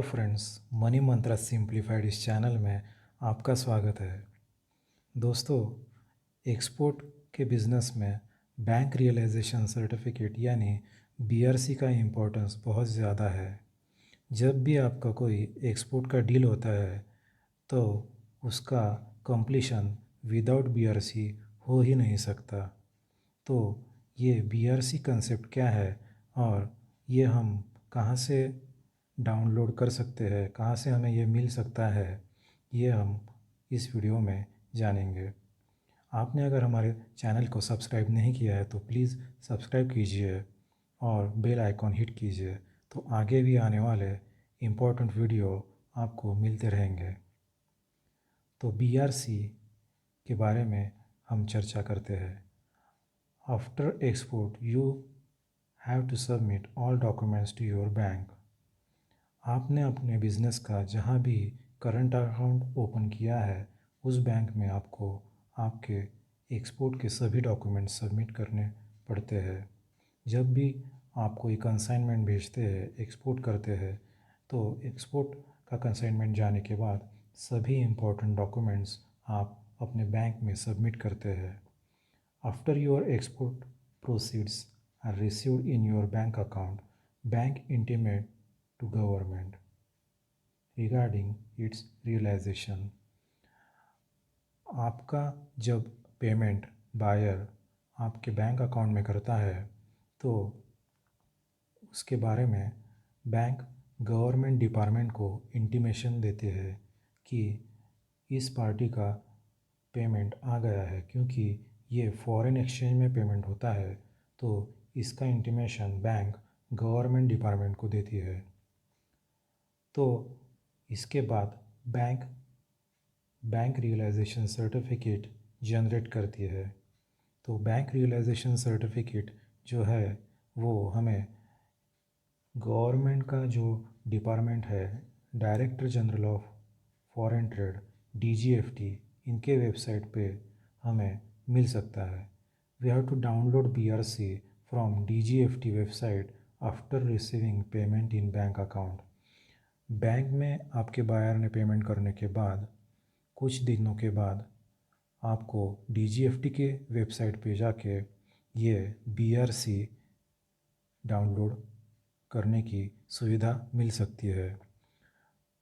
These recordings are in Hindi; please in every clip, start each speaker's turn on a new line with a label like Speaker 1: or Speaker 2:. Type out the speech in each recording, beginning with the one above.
Speaker 1: हेलो फ्रेंड्स, मनी मंत्रा सिंप्लीफाइड इस चैनल में आपका स्वागत है। दोस्तों, एक्सपोर्ट के बिज़नेस में बैंक रियलाइजेशन सर्टिफिकेट यानी बीआरसी का इम्पोर्टेंस बहुत ज़्यादा है। जब भी आपका कोई एक्सपोर्ट का डील होता है तो उसका कंप्लीशन विदाउट बीआरसी हो ही नहीं सकता। तो ये बीआरसी कंसेप्ट क्या है और ये हम कहाँ से डाउनलोड कर सकते हैं, कहाँ से हमें ये मिल सकता है, ये हम इस वीडियो में जानेंगे। आपने अगर हमारे चैनल को सब्सक्राइब नहीं किया है तो प्लीज़ सब्सक्राइब कीजिए और बेल आइकॉन हिट कीजिए, तो आगे भी आने वाले इम्पोर्टेंट वीडियो आपको मिलते रहेंगे। तो बीआरसी के बारे में हम चर्चा करते हैं। After export you have to submit all documents to your bank. आपने अपने बिज़नेस का जहाँ भी करंट अकाउंट ओपन किया है उस बैंक में आपको आपके एक्सपोर्ट के सभी डॉक्यूमेंट्स सबमिट करने पड़ते हैं। जब भी आप कोई कंसाइनमेंट भेजते हैं, एक्सपोर्ट करते हैं, तो एक्सपोर्ट का कंसाइनमेंट जाने के बाद सभी इम्पोर्टेंट डॉक्यूमेंट्स आप अपने बैंक में सबमिट करते हैं। After your export proceeds are received in your bank account, bank intimate to government regarding its realization। आपका जब पेमेंट बायर आपके बैंक अकाउंट में करता है तो उसके बारे में बैंक गवर्नमेंट डिपार्टमेंट को इंटीमेशन देते हैं कि इस पार्टी का पेमेंट आ गया है। क्योंकि ये फॉरेन एक्सचेंज में पेमेंट होता है तो इसका इंटीमेशन बैंक गवर्नमेंट डिपार्टमेंट को देती है। तो इसके बाद बैंक रियलाइजेशन सर्टिफिकेट जनरेट करती है। तो बैंक रियलाइजेशन सर्टिफिकेट जो है वो हमें गवर्नमेंट का जो डिपार्टमेंट है, director general of foreign trade DGFT, इनके वेबसाइट पे हमें मिल सकता है। We have to download BRC from DGFT website after receiving payment in bank account. Bank में आपके बायर ने पेमेंट करने के बाद कुछ दिनों के बाद आपको डीजीएफटी के वेबसाइट पे जाके ये बीआरसी डाउनलोड करने की सुविधा मिल सकती है।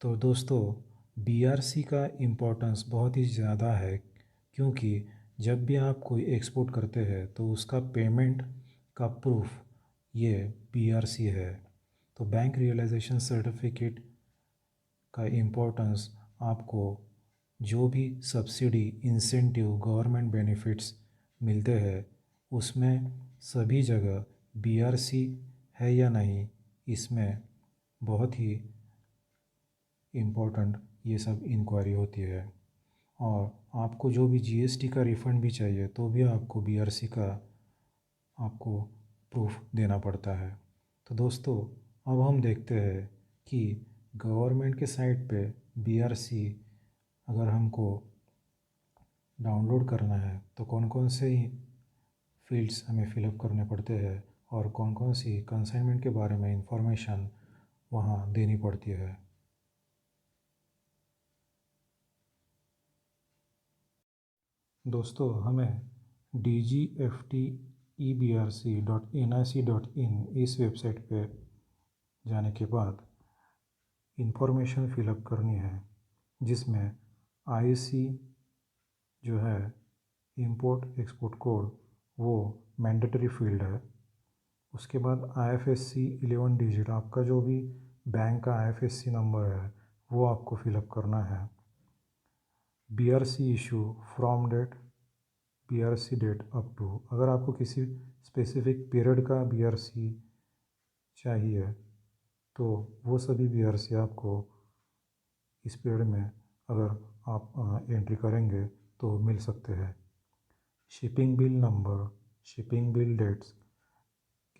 Speaker 1: तो दोस्तों, बीआरसी का इम्पोर्टेंस बहुत ही ज़्यादा है, क्योंकि जब भी आप कोई एक्सपोर्ट करते हैं तो उसका पेमेंट का प्रूफ ये बीआरसी है। तो बैंक रियलाइजेशन सर्टिफिकेट का इम्पोर्टेंस आपको जो भी सब्सिडी, इंसेंटिव, गवर्नमेंट बेनिफिट्स मिलते हैं उसमें सभी जगह बीआरसी है या नहीं, इसमें बहुत ही इम्पोर्टेंट ये सब इंक्वायरी होती है। और आपको जो भी जीएसटी का रिफ़ंड भी चाहिए तो भी आपको बीआरसी का आपको प्रूफ देना पड़ता है। तो दोस्तों, अब हम देखते हैं कि गवर्नमेंट के साइट पे बीआरसी अगर हमको डाउनलोड करना है तो कौन कौन से फील्ड्स हमें फिलअप करने पड़ते हैं और कौन कौन सी कंसाइनमेंट के बारे में इंफॉर्मेशन वहाँ देनी पड़ती है। दोस्तों, हमें dgftebrc.nic.in इस वेबसाइट पे जाने के बाद इंफॉर्मेशन फिलअप करनी है, जिसमें आईसी जो है, इंपोर्ट एक्सपोर्ट कोड, वो मैंडेटरी फील्ड है। उसके बाद आईएफएससी 11 डिजिट, आपका जो भी बैंक का आईएफएससी नंबर है वो आपको फिलअप करना है। BRC issue from date, BRC date up to, अगर आपको किसी स्पेसिफिक पीरियड का बीआरसी चाहिए तो वो सभी बीआरसी आपको इस पीरियड में अगर आप एंट्री करेंगे तो मिल सकते हैं। Shipping bill number, shipping bill dates,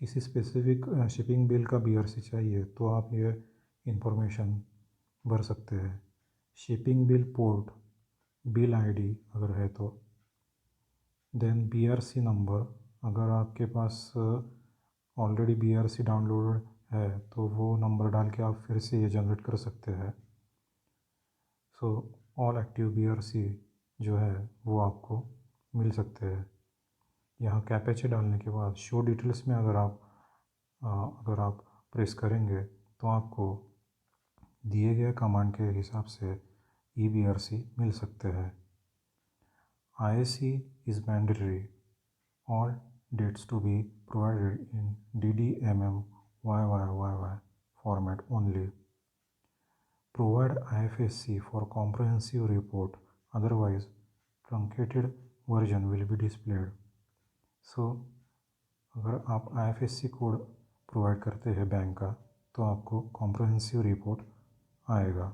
Speaker 1: किसी स्पेसिफिक शिपिंग बिल का बीआरसी चाहिए तो आप ये इंफॉर्मेशन भर सकते हैं। Shipping bill port, bill ID अगर है तो, देन बीआरसी नंबर, अगर आपके पास ऑलरेडी बीआरसी डाउनलोडेड है तो वो नंबर डाल के आप फिर से ये जनरेट कर सकते हैं। सो ऑल एक्टिव BRC जो है वो आपको मिल सकते हैं। यहाँ कैपेचे डालने के बाद शो डिटेल्स में अगर आप प्रेस करेंगे तो आपको दिए गए कमांड के हिसाब से EBRC मिल सकते हैं। IAC is mandatory. All dates to be provided in DDMM YYYY format only. Provide IFSC for comprehensive report, otherwise truncated version will be displayed. So अगर आप IFSC कोड प्रोवाइड करते हैं बैंक का तो आपको कॉम्प्रहेंसिव रिपोर्ट आएगा।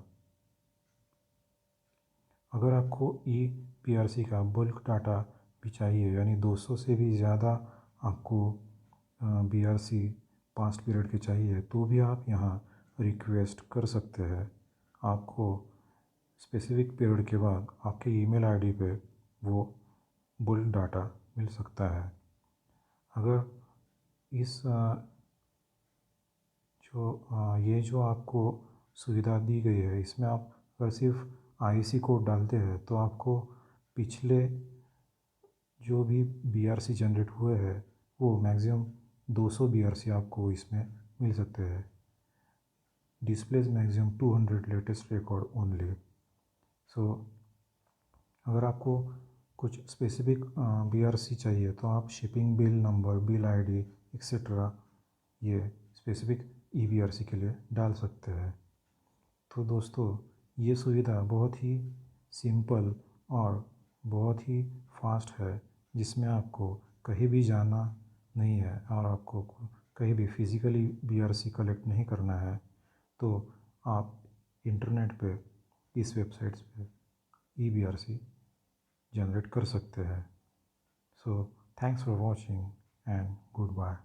Speaker 1: अगर आपको EBRC का बल्क डाटा भी चाहिए, यानी 200 से भी ज़्यादा आपको BRC पास्ट पीरियड के चाहिए, तो भी आप यहाँ रिक्वेस्ट कर सकते हैं। आपको स्पेसिफिक पीरियड के बाद आपके ईमेल आईडी पे वो बल्क डाटा मिल सकता है। अगर इस ये जो आपको सुविधा दी गई है, इसमें आप अगर सिर्फ IEC कोड डालते हैं तो आपको पिछले जो भी BRC जनरेट हुए हैं वो मैक्सिमम 200 BRC आपको इसमें मिल सकते हैं। Displays maximum 200 latest record only. So अगर आपको कुछ स्पेसिफिक BRC चाहिए तो आप shipping bill number, bill ID etcetera ये स्पेसिफिक EBRC के लिए डाल सकते हैं। तो दोस्तों ये सुविधा बहुत ही सिंपल और बहुत ही फास्ट है, जिसमें आपको कहीं भी जाना नहीं है और आपको कहीं भी फिज़िकली BRC कलेक्ट नहीं करना है। तो आप इंटरनेट पे इस वेबसाइट्स पे EBRC जनरेट कर सकते हैं। So thanks for watching and good bye.